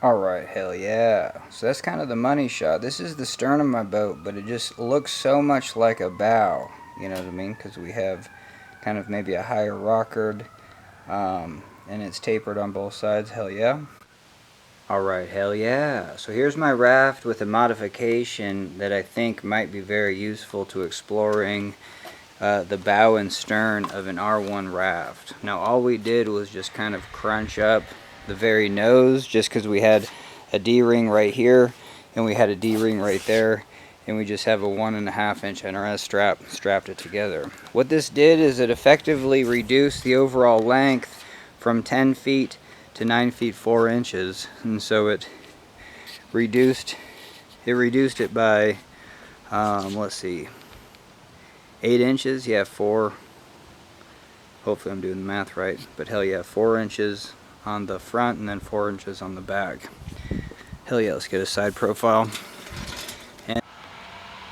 Alright, hell yeah. So that's kind of the money shot. This is the stern of my boat, but it just looks so much like a bow. You know what I mean? Because we have kind of maybe a higher rockered, and it's tapered on both sides. Hell yeah. Alright, hell yeah. So here's my raft with a modification that I think might be very useful to exploring the bow and stern of an R1 raft. Now all we did was just kind of crunch up the very nose, just because we had a D-ring right here and we had a D-ring right there, and we just have a 1.5 inch NRS strap strapped it together. What this did is it effectively reduced the overall length from 10 feet to 9 feet 4 inches, and so it reduced it by let's see, 8 inches. Yeah, 4. Hopefully I'm doing the math right, but hell yeah, 4 inches on the front and then 4 inches on the back. Hell yeah, let's get a side profile. And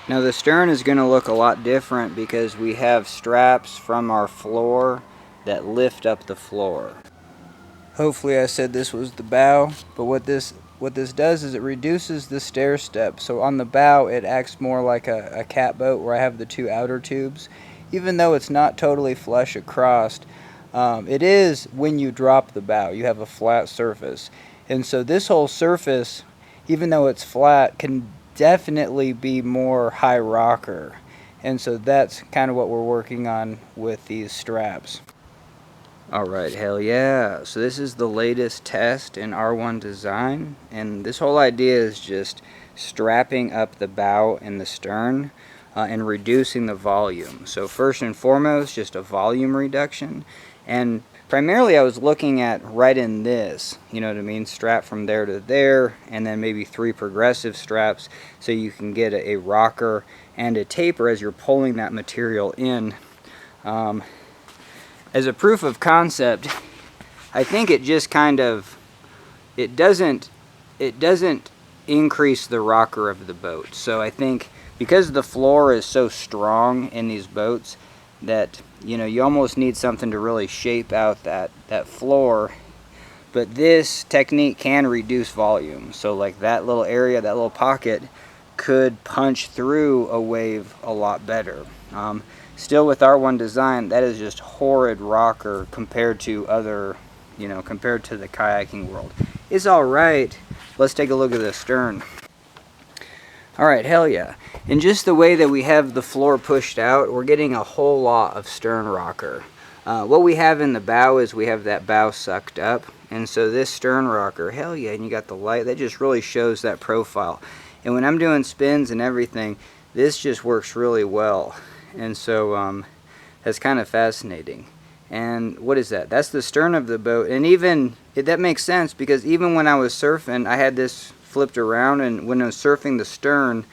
now the stern is going to look a lot different because we have straps from our floor that lift up the floor. Hopefully I said this was the bow, but what this does is it reduces the stair step. So on the bow it acts more like a cat boat where I have the two outer tubes. Even though it's not totally flush across, it is when you drop the bow. You have a flat surface. And so this whole surface, even though it's flat, can definitely be more high rocker. And so that's kind of what we're working on with these straps. Alright, hell yeah. So this is the latest test in R1 design, and this whole idea is just strapping up the bow and the stern and reducing the volume. So first and foremost, just a volume reduction, and primarily I was looking at right in this, you know what I mean, strap from there to there, and then maybe 3 progressive straps so you can get a rocker and a taper as you're pulling that material in. As a proof of concept, I think it just kind of, it doesn't increase the rocker of the boat. So I think because the floor is so strong in these boats that, you know, you almost need something to really shape out that floor. But this technique can reduce volume. So like that little area, that little pocket could punch through a wave a lot better. Still with R1 design, that is just horrid rocker compared to other, you know, compared to the kayaking world. It's alright. Let's take a look at the stern. Alright, hell yeah. And just the way that we have the floor pushed out, we're getting a whole lot of stern rocker. What we have in the bow is we have that bow sucked up, and so this stern rocker, hell yeah, and you got the light, that just really shows that profile. And when I'm doing spins and everything, this just works really well. And so that's kind of fascinating. And what is that? That's the stern of the boat. And even that makes sense, because even when I was surfing, I had this flipped around, and when I was surfing the stern,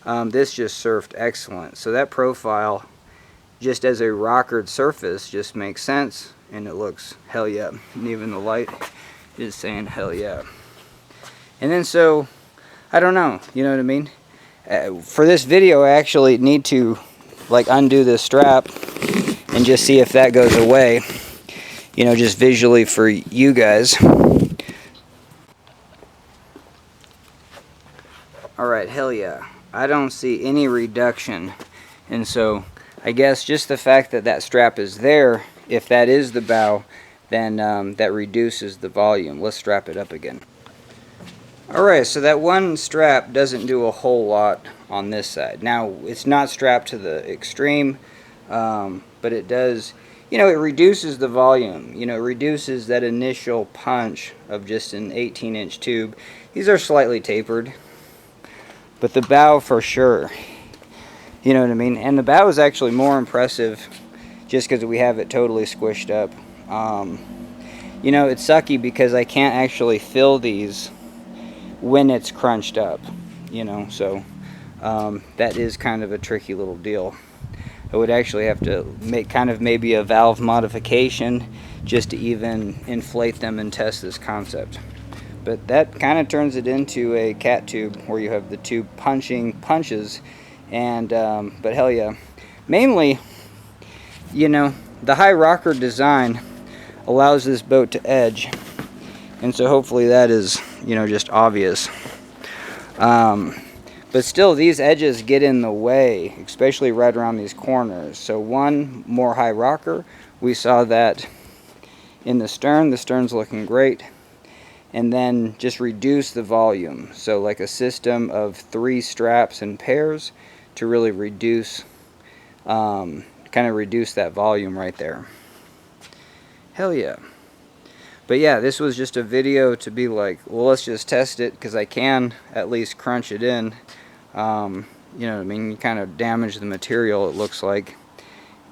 this just surfed excellent. So that profile, just as a rockered surface, just makes sense, and it looks hell yeah. And even the light is saying hell yeah. And then so, I don't know, you know what I mean? For this video, I actually need to like undo this strap and just see if that goes away, you know, just visually for you guys. Alright, hell yeah. I don't see any reduction, and so I guess just the fact that that strap is there, if that is the bow, then that reduces the volume. Let's strap it up again. Alright, so that one strap doesn't do a whole lot on this side. Now, it's not strapped to the extreme, but it does, you know, it reduces the volume. You know, it reduces that initial punch of just an 18-inch tube. These are slightly tapered, but the bow for sure. You know what I mean? And the bow is actually more impressive just because we have it totally squished up. You know, it's sucky because I can't actually fill these when it's crunched up, you know, so that is kind of a tricky little deal. I would actually have to make kind of maybe a valve modification just to even inflate them and test this concept. But that kind of turns it into a cat tube where you have the tube punching punches, and but hell yeah. Mainly, you know, the high rocker design allows this boat to edge. And so hopefully that is, you know, just obvious. But still, these edges get in the way, especially right around these corners. So one more high rocker, we saw that in the stern. The stern's looking great. And then just reduce the volume. So like a system of 3 straps in pairs to really reduce, kind of reduce that volume right there. Hell yeah. But yeah, this was just a video to be like, well, let's just test it, because I can at least crunch it in. You know what I mean? You kind of damage the material, it looks like,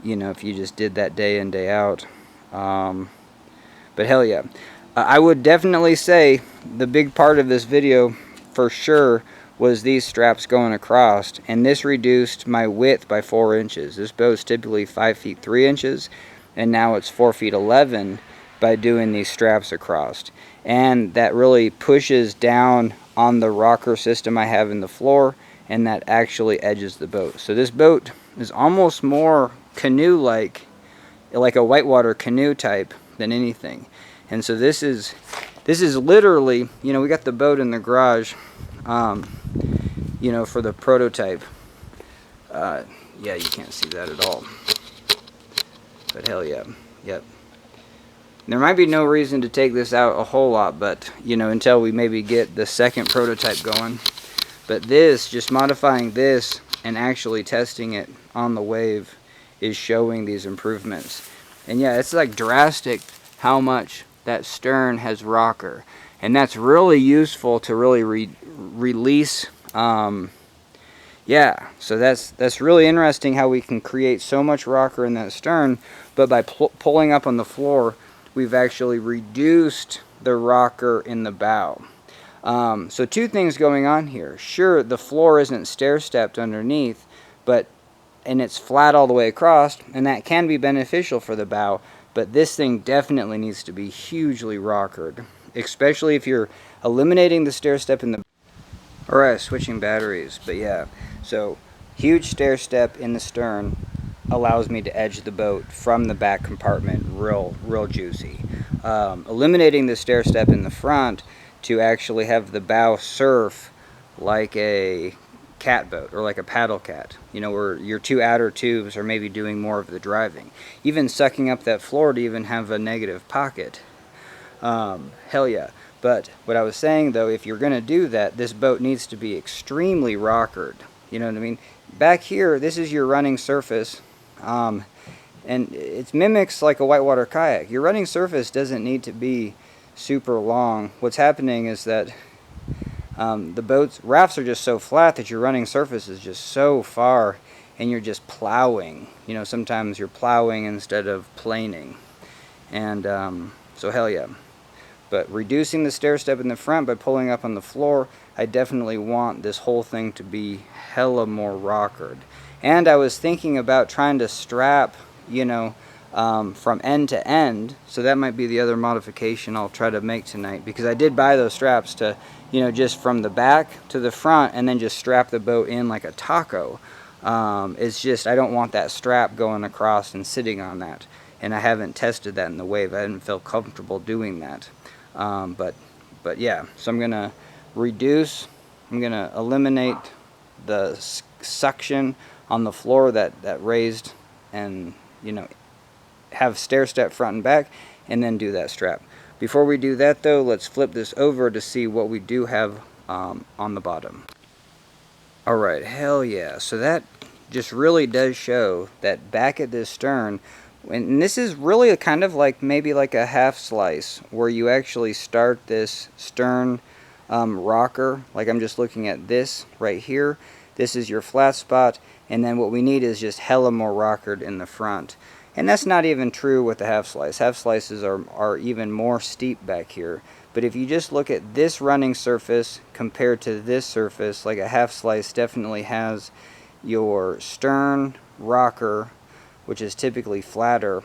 you know, if you just did that day in, day out. But hell yeah. I would definitely say the big part of this video, for sure, was these straps going across. And this reduced my width by 4 inches. This bow is typically 5 feet 3 inches, and now it's 4 feet 11 by doing these straps across. And that really pushes down on the rocker system I have in the floor, and that actually edges the boat. So this boat is almost more canoe-like, like a whitewater canoe type, than anything. And so this is literally, you know, we got the boat in the garage, you know, for the prototype. Yeah, you can't see that at all. But hell yeah, yep. There might be no reason to take this out a whole lot, but, you know, until we maybe get the second prototype going. But this, just modifying this and actually testing it on the wave, is showing these improvements. And yeah, it's like drastic how much that stern has rocker. And that's really useful to really release. Yeah, so that's really interesting how we can create so much rocker in that stern, but by pulling up on the floor, we've actually reduced the rocker in the bow. So 2 things going on here. Sure, the floor isn't stair-stepped underneath, and it's flat all the way across, and that can be beneficial for the bow, but this thing definitely needs to be hugely rockered, especially if you're eliminating the stair-step in the... Alright, switching batteries, but yeah, so huge stair-step in the stern allows me to edge the boat from the back compartment real juicy. Eliminating the stair-step in the front to actually have the bow surf like a catboat or like a paddle cat, you know, where your 2 outer tubes are maybe doing more of the driving, even sucking up that floor to even have a negative pocket. Hell yeah. But what I was saying though, if you're gonna do that, this boat needs to be extremely rockered, you know what I mean? Back here, this is your running surface, and it mimics like a whitewater kayak. Your running surface doesn't need to be super long. What's happening is that the rafts are just so flat that your running surface is just so far, and you're just plowing. You know, sometimes you're plowing instead of planing. And so hell yeah. But reducing the stair step in the front by pulling up on the floor, I definitely want this whole thing to be hella more rockered. And I was thinking about trying to strap, you know, from end to end. So that might be the other modification I'll try to make tonight, because I did buy those straps to, you know, just from the back to the front and then just strap the boat in like a taco. It's just, I don't want that strap going across and sitting on that. And I haven't tested that in the wave. I didn't feel comfortable doing that. But yeah, so I'm gonna reduce, I'm gonna eliminate the suction on the floor that raised, and, you know, have stair step front and back, and then do that strap. Before we do that though, let's flip this over to see what we do have on the bottom. Alright, hell yeah. So that just really does show that back at this stern, and this is really a kind of like maybe like a half slice where you actually start this stern rocker. Like I'm just looking at this right here. This is your flat spot, and then what we need is just hella more rockered in the front. And that's not even true with the half slice. Half slices are even more steep back here. But if you just look at this running surface compared to this surface, like a half slice definitely has your stern rocker, which is typically flatter,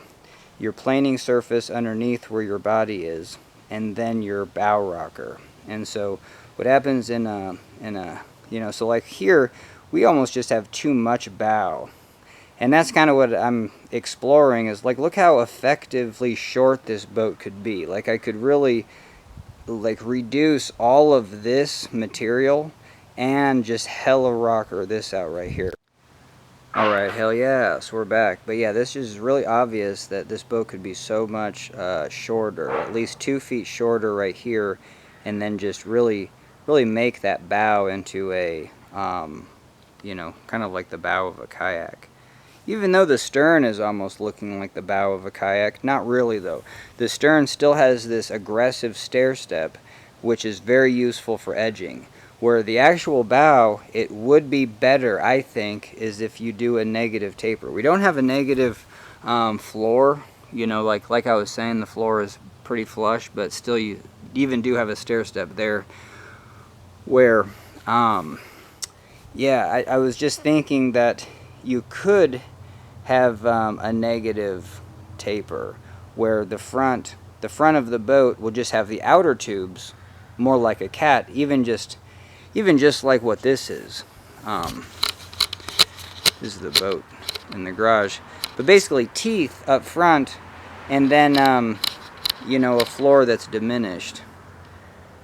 your planing surface underneath where your body is, and then your bow rocker. And so what happens in a you know, so like here we almost just have too much bow. And that's kind of what I'm exploring, is like, look how effectively short this boat could be. Like I could really like reduce all of this material and just hella rocker this out right here. Alright, hell yeah, so we're back. But yeah, this is really obvious that this boat could be so much shorter, at least 2 feet shorter right here, and then just really make that bow into a, you know, kind of like the bow of a kayak. Even though the stern is almost looking like the bow of a kayak, not really though. The stern still has this aggressive stair step, which is very useful for edging. Where the actual bow, it would be better, I think, is if you do a negative taper. We don't have a negative floor, you know, like I was saying, the floor is pretty flush, but still you even do have a stair step there where, yeah, I was just thinking that you could have a negative taper where the front of the boat will just have the outer tubes more like a cat, even just like what this is. This is the boat in the garage, but basically teeth up front, and then you know, a floor that's diminished.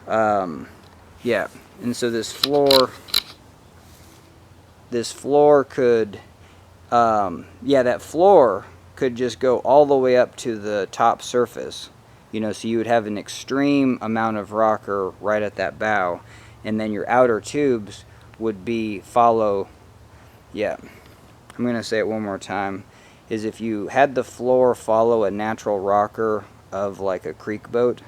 Yeah, and so this floor could, yeah, that floor could just go all the way up to the top surface, you know, so you would have an extreme amount of rocker right at that bow, and then your outer tubes would be yeah, I'm gonna say it one more time, is if you had the floor follow a natural rocker of like a creek boat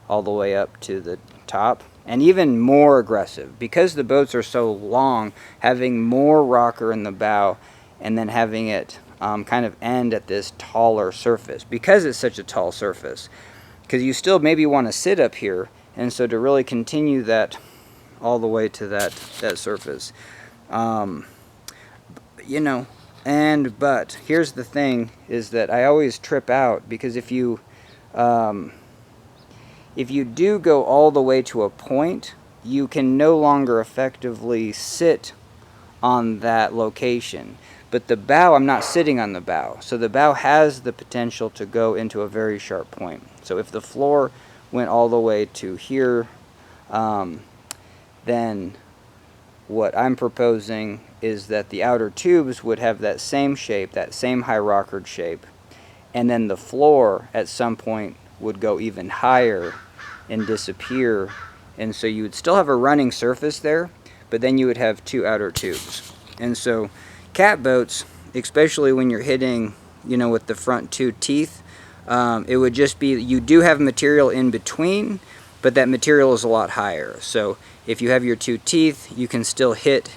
all the way up to the top, and even more aggressive, because the boats are so long, having more rocker in the bow and then having it kind of end at this taller surface, because it's such a tall surface, because you still maybe want to sit up here, and so to really continue that all the way to that surface, you know. But here's the thing, is that I always trip out, because if you do go all the way to a point, you can no longer effectively sit on that location. But the bow, I'm not sitting on the bow, so the bow has the potential to go into a very sharp point. So if the floor went all the way to here, then what I'm proposing is that the outer tubes would have that same shape, that same high rockered shape, and then the floor at some point would go even higher and disappear, and so you would still have a running surface there, but then you would have 2 outer tubes. And so cat boats, especially when you're hitting, you know, with the front 2 teeth, it would just be, you do have material in between, but that material is a lot higher. So if you have your 2 teeth, you can still hit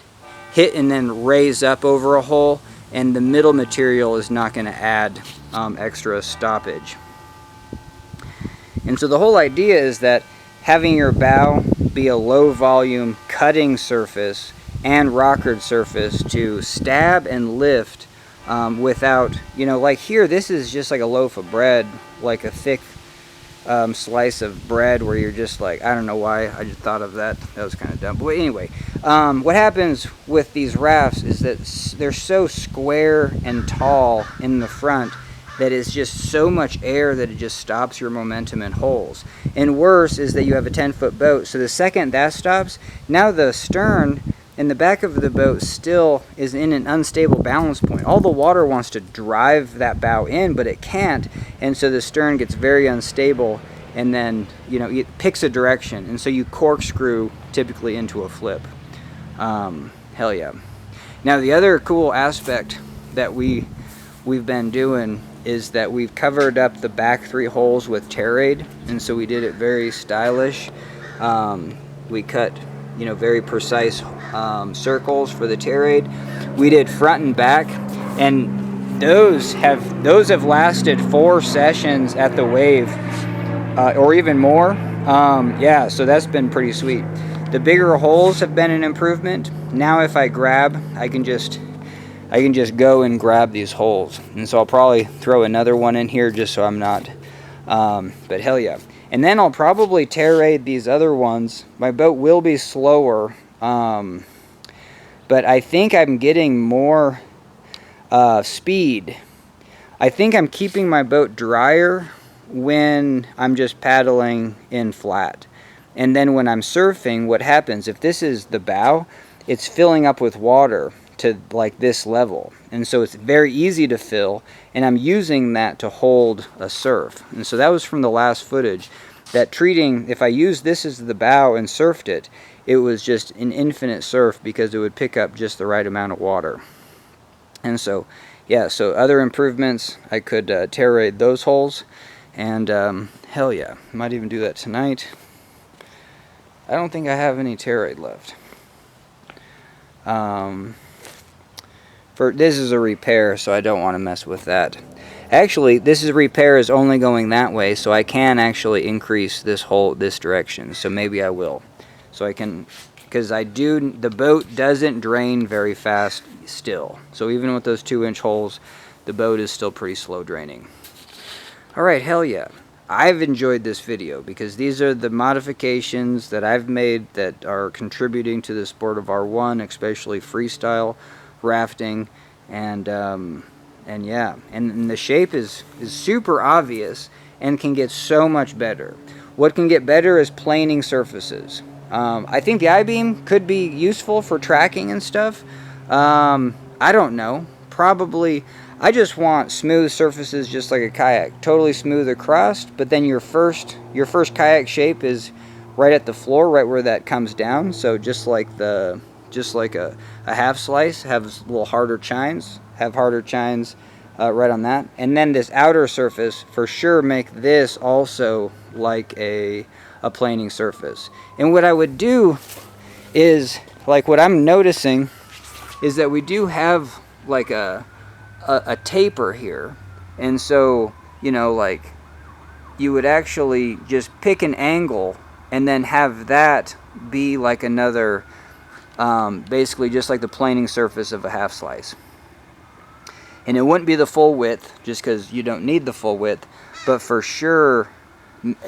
and then raise up over a hole, and the middle material is not going to add extra stoppage. And so the whole idea is that having your bow be a low volume cutting surface and rockered surface to stab and lift without, you know, like here, this is just like a loaf of bread, like a thick slice of bread, where you're just like, I don't know why I just thought of that. That was kind of dumb. But anyway, what happens with these rafts is that they're so square and tall in the front that it's just so much air that it just stops your momentum in holes. And worse is that you have a 10-foot boat, so the second that stops, now the stern and the back of the boat still is in an unstable balance point. All the water wants to drive that bow in, but it can't, and so the stern gets very unstable, and then, you know, it picks a direction, and so you corkscrew typically into a flip. Hell yeah. Now the other cool aspect that we've been doing is that we've covered up the back 3 holes with terraid, and so we did it very stylish. We cut, you know, very precise circles for the terraid. We did front and back, and those have lasted 4 sessions at the wave, or even more. Yeah, so that's been pretty sweet. The bigger holes have been an improvement. Now if I grab, I can just go and grab these holes, and so I'll probably throw another one in here just so I'm not, but hell yeah. And then I'll probably terraid these other ones. My boat will be slower, but I think I'm getting more speed. I think I'm keeping my boat drier when I'm just paddling in flat. And then when I'm surfing, what happens, if this is the bow, it's filling up with water to like this level. And so it's very easy to fill, and I'm using that to hold a surf. And so that was from the last footage. That treating, if I used this as the bow and surfed it, it was just an infinite surf because it would pick up just the right amount of water. And so, yeah, so other improvements, I could terrate those holes, and hell yeah, might even do that tonight. I don't think I have any terrate left. This is a repair, so I don't want to mess with that. Actually, repair is only going that way, so I can actually increase this direction. So maybe I will. So I can, because the boat doesn't drain very fast still. So even with those 2-inch holes, the boat is still pretty slow draining. Alright, hell yeah. I've enjoyed this video because these are the modifications that I've made that are contributing to the sport of R1, especially freestyle rafting, and yeah, and the shape is super obvious and can get so much better. What can get better is planing surfaces. I think the I-beam could be useful for tracking and stuff. I don't know. Probably, I just want smooth surfaces just like a kayak, totally smooth across, but then your first kayak shape is right at the floor, right where that comes down. So just like a half slice, have a little harder chines, right on that. And then this outer surface, for sure, make this also like a planing surface. And what I would do is, like what I'm noticing is that we do have like a taper here. And so, you know, like you would actually just pick an angle and then have that be like another, basically just like the planing surface of a half slice. And it wouldn't be the full width, just because you don't need the full width, but for sure,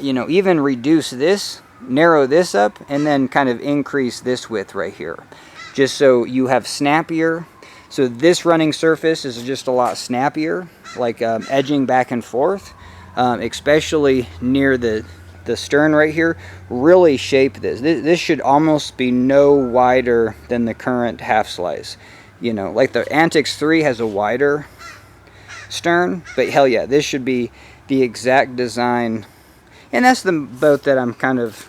you know, even reduce this, narrow this up, and then kind of increase this width right here, just so you have snappier. So this running surface is just a lot snappier, like edging back and forth, especially near the stern right here. Really shape this. This should almost be no wider than the current half slice. You know, like the Antics 3 has a wider stern, but hell yeah, this should be the exact design. And that's the boat that I'm kind of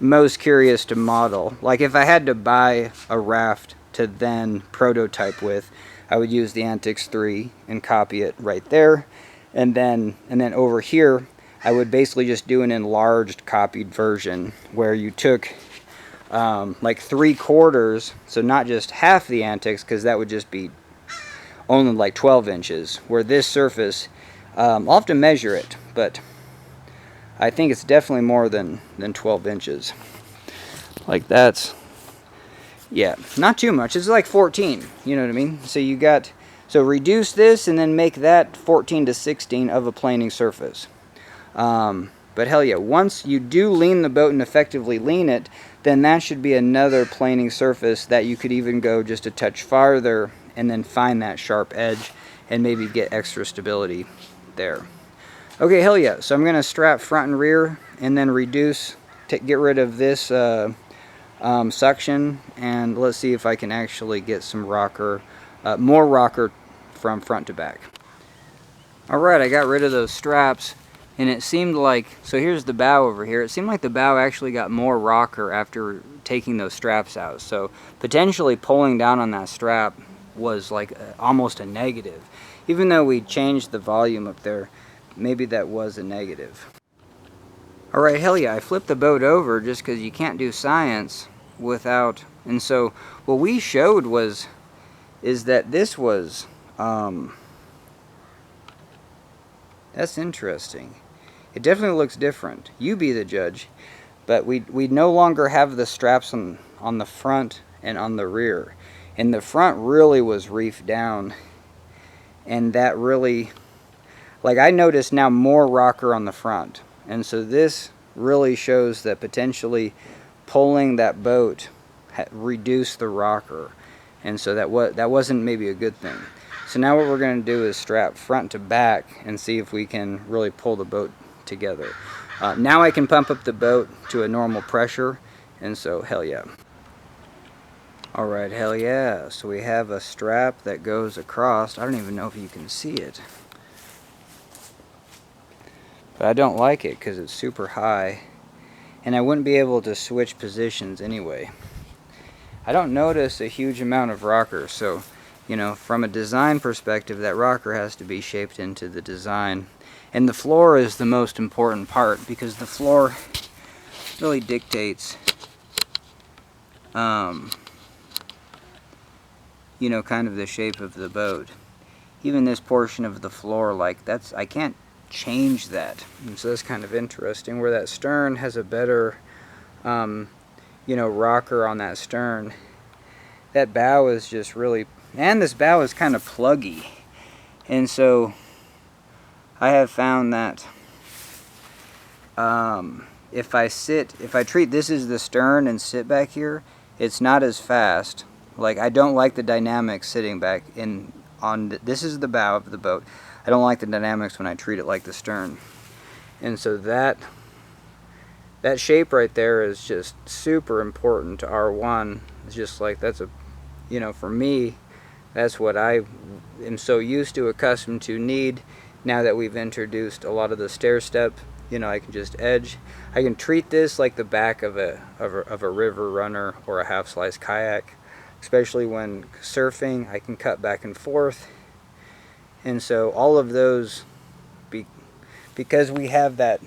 most curious to model. Like if I had to buy a raft to then prototype with, I would use the Antics 3 and copy it right there, and then over here I would basically just do an enlarged copied version where you took like 3/4, so not just half the Antics, because that would just be only like 12 inches, where this surface, I'll have to measure it, but I think it's definitely more than 12 inches. Like that's, yeah, not too much. It's like 14, you know what I mean? So reduce this and then make that 14 to 16 of a planing surface. But hell yeah, once you do lean the boat and effectively lean it, then that should be another planing surface that you could even go just a touch farther and then find that sharp edge and maybe get extra stability there. Okay, hell yeah. So I'm going to strap front and rear and then reduce, get rid of this suction, and let's see if I can actually get some rocker, more rocker from front to back. Alright, I got rid of those straps, and it seemed like, so here's the bow over here, it seemed like the bow actually got more rocker after taking those straps out. So potentially pulling down on that strap was like almost a negative. Even though we changed the volume up there, maybe that was a negative. Alright, hell yeah, I flipped the boat over just because you can't do science without, and so what we showed is that this was, that's interesting. It definitely looks different. You be the judge. But we no longer have the straps on the front and on the rear. And the front really was reefed down. And that really, like I noticed now more rocker on the front. And so this really shows that potentially pulling that boat reduced the rocker. And so that wasn't maybe a good thing. So now what we're going to do is strap front to back and see if we can really pull the boat together. Now I can pump up the boat to a normal pressure, and so hell yeah. Alright, hell yeah. So we have a strap that goes across. I don't even know if you can see it. But I don't like it because it's super high. And I wouldn't be able to switch positions anyway. I don't notice a huge amount of rocker, so, you know, from a design perspective, that rocker has to be shaped into the design. And the floor is the most important part, because the floor really dictates, you know, kind of the shape of the boat. Even this portion of the floor, like, I can't change that. And so that's kind of interesting, where that stern has a better, you know, rocker on that stern. That bow is just really, and this bow is kind of pluggy. And so I have found that if I treat this as the stern and sit back here, it's not as fast. Like, I don't like the dynamics sitting back this is the bow of the boat. I don't like the dynamics when I treat it like the stern. And so that shape right there is just super important to R1. It's just like, that's a, you know, for me, that's what I am so used to, accustomed to, need. Now that we've introduced a lot of the stair step, you know, I can just edge. I can treat this like the back of a river runner or a half slice kayak, especially when surfing. I can cut back and forth. And so all of those, because we have that,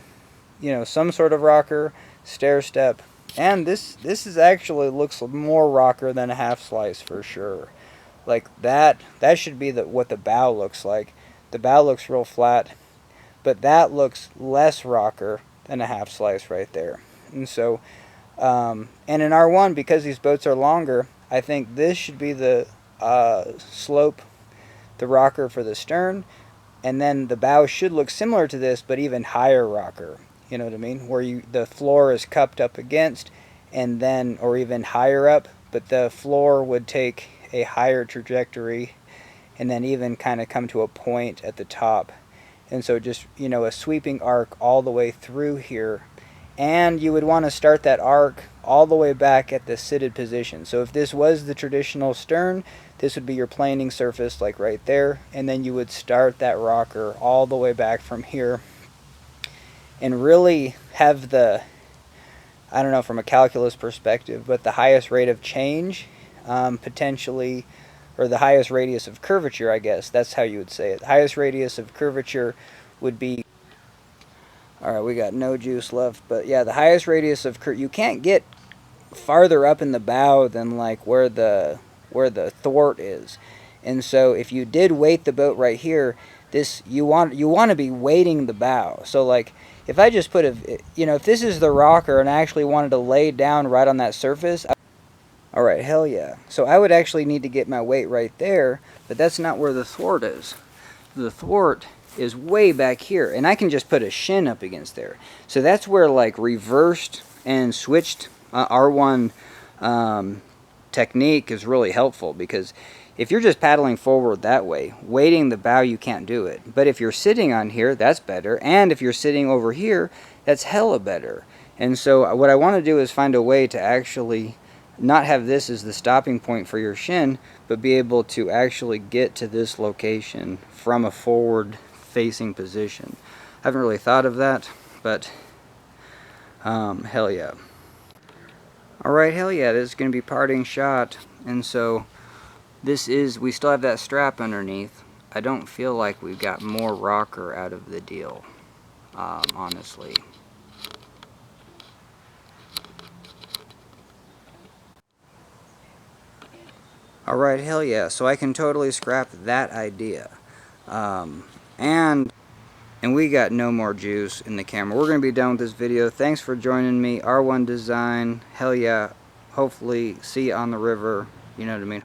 you know, some sort of rocker, stair step, and this is actually looks more rocker than a half slice for sure. Like that should be what the bow looks like. The bow looks real flat, but that looks less rocker than a half slice right there. And so, and in R1, because these boats are longer, I think this should be the slope, the rocker for the stern, and then the bow should look similar to this, but even higher rocker. You know what I mean? Where the floor is cupped up against, and then, or even higher up, but the floor would take a higher trajectory, and then even kind of come to a point at the top. And so just, you know, a sweeping arc all the way through here. And you would want to start that arc all the way back at the sitted position. So if this was the traditional stern, this would be your planing surface, like right there, and then you would start that rocker all the way back from here, and really have the, I don't know, from a calculus perspective, but the highest rate of change, potentially, or the highest radius of curvature, I guess, that's how you would say it. The highest radius of curvature would be, alright, we got no juice left, but yeah, the highest radius of you can't get farther up in the bow than like where the thwart is. And so if you did weight the boat right here, you want to be weighting the bow. So like, if I just put you know, if this is the rocker and I actually wanted to lay down right on that surface, alright, hell yeah. So I would actually need to get my weight right there, but that's not where the thwart is. The thwart is way back here, and I can just put a shin up against there. So that's where like reversed and switched R1 technique is really helpful, because if you're just paddling forward that way, weighting the bow, you can't do it. But if you're sitting on here, that's better. And if you're sitting over here, that's hella better. And so what I want to do is find a way to actually not have this as the stopping point for your shin, but be able to actually get to this location from a forward facing position. I haven't really thought of that, but hell yeah. Alright, hell yeah, this is going to be parting shot. And so we still have that strap underneath. I don't feel like we've got more rocker out of the deal, honestly. Alright, hell yeah, so I can totally scrap that idea. And we got no more juice in the camera. We're going to be done with this video. Thanks for joining me. R1 Design, hell yeah. Hopefully see you on the river. You know what I mean?